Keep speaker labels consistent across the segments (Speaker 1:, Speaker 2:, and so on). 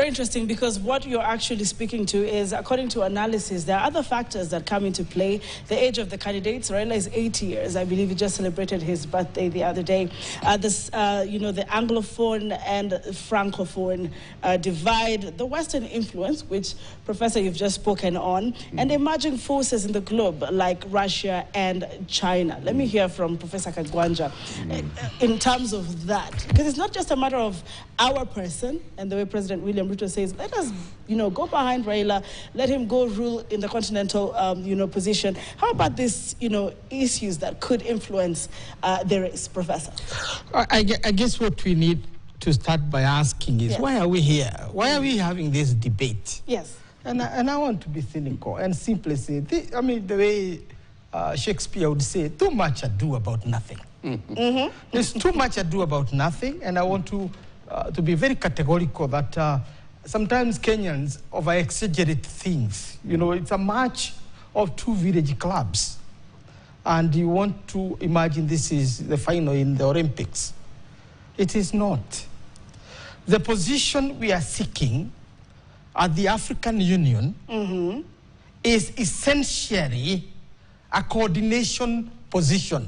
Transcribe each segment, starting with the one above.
Speaker 1: very interesting, because what you're actually speaking to is, according to analysis, there are other factors that come into play. The age of the candidates. Raila is 80 years. I believe he just celebrated his birthday the other day. The Anglophone and Francophone divide, the Western influence, which, Professor, you've just spoken on, and emerging forces in the globe like Russia and China. Let me hear from Professor Kagwanja in terms of that, because it's not just a matter of our person, and the way President William Ruto says, let us, go behind Raila, let him go rule in the continental, position. How about these, issues that could influence the race, Professor?
Speaker 2: I guess what we need to start by asking is, why are we here? Why are we having this debate?
Speaker 1: Yes.
Speaker 2: And I want to be cynical and simply say, the way Shakespeare would say, too much ado about nothing. There's too much ado about nothing, and I want to be very categorical that sometimes Kenyans over-exaggerate things. It's a match of two village clubs, and you want to imagine this is the final in the Olympics. It is not. The position we are seeking at the African Union is essentially a coordination position.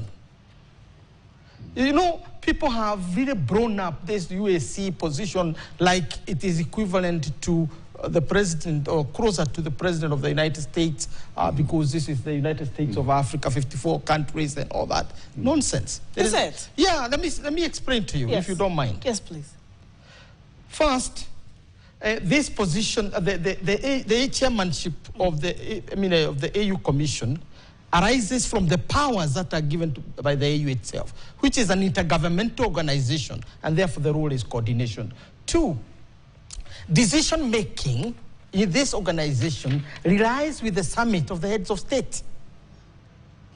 Speaker 2: People have really blown up this UAC position like it is equivalent to the president, or closer to the president of the United States, because this is the United States of Africa, 54 countries and all that. Nonsense.
Speaker 1: Is it?
Speaker 2: Yeah, let me explain to you, if you don't mind.
Speaker 1: Yes, please.
Speaker 2: First, this position, the chairmanship of the AU Commission arises from the powers that are given by the AU itself, which is an intergovernmental organization, and therefore the role is coordination. 2, decision-making in this organization relies with the summit of the heads of state,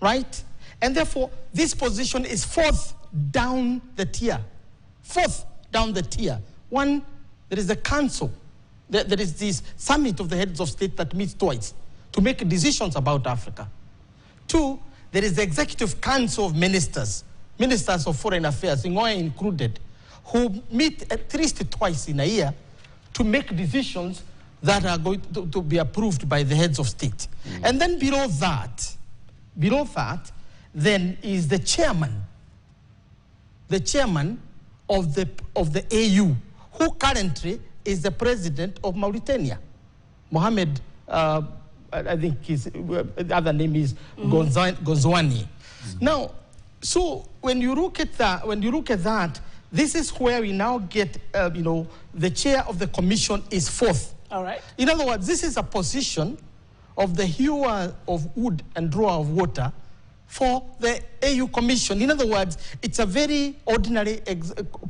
Speaker 2: right? And therefore, this position is fourth down the tier. Fourth down the tier. 1, there is the council. There is this summit of the heads of state that meets twice to make decisions about Africa. 2, there is the Executive Council of Ministers, Ministers of Foreign Affairs, Ngoe included, who meet at least twice in a year to make decisions that are going to be approved by the heads of state. And then below that, then is the chairman of the AU, who currently is the president of Mauritania, Mohamed. I think his other name is Gonzwani. Now, so when you look at that, this is where we now get, the chair of the commission is fourth.
Speaker 1: All right.
Speaker 2: In other words, this is a position of the hewer of wood and drawer of water for the AU Commission. In other words, it's a very ordinary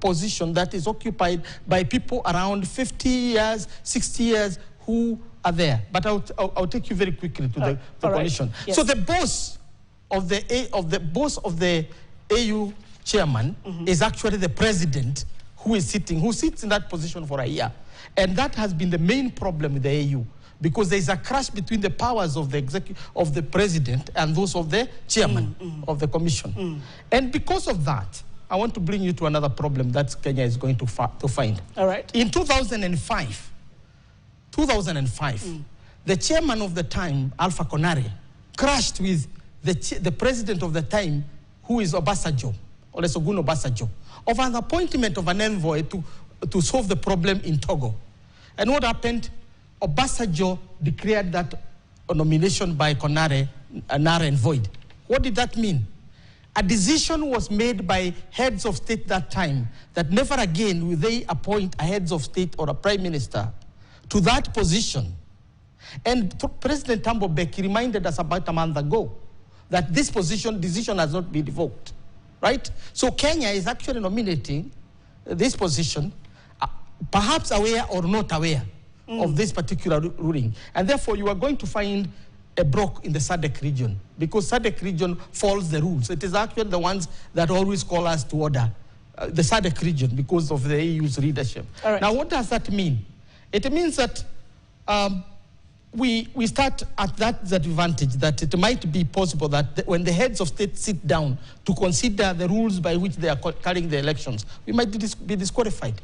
Speaker 2: position that is occupied by people around 50 years, 60 years who are there. But I'll take you very quickly to the commission.
Speaker 1: Right. Yes.
Speaker 2: So the boss of the AU chairman is actually the president who sits in that position for a year. And that has been the main problem with the AU, because there is a clash between the powers of the president and those of the chairman of the commission. And because of that, I want to bring you to another problem that Kenya is going to find.
Speaker 1: All right.
Speaker 2: In 2005, the chairman of the time, Alpha Konare, crashed with the president of the time, who is Olusegun Obasanjo, over an appointment of an envoy to solve the problem in Togo. And what happened? Obasanjo declared that nomination by Konare null and void. What did that mean? A decision was made by heads of state that time that never again will they appoint a heads of state or a prime minister to that position. And President Thabo Mbeki reminded us about a month ago that this decision has not been revoked, right? So Kenya is actually nominating this position, perhaps aware or not aware of this particular ruling. And therefore, you are going to find a block in the SADC region, because SADC region follows the rules. It is actually the ones that always call us to order, the SADC region, because of the EU's leadership.
Speaker 1: Right.
Speaker 2: Now, what does that mean? It means that we start at that disadvantage, that it might be possible that when the heads of state sit down to consider the rules by which they are carrying the elections, we might be disqualified.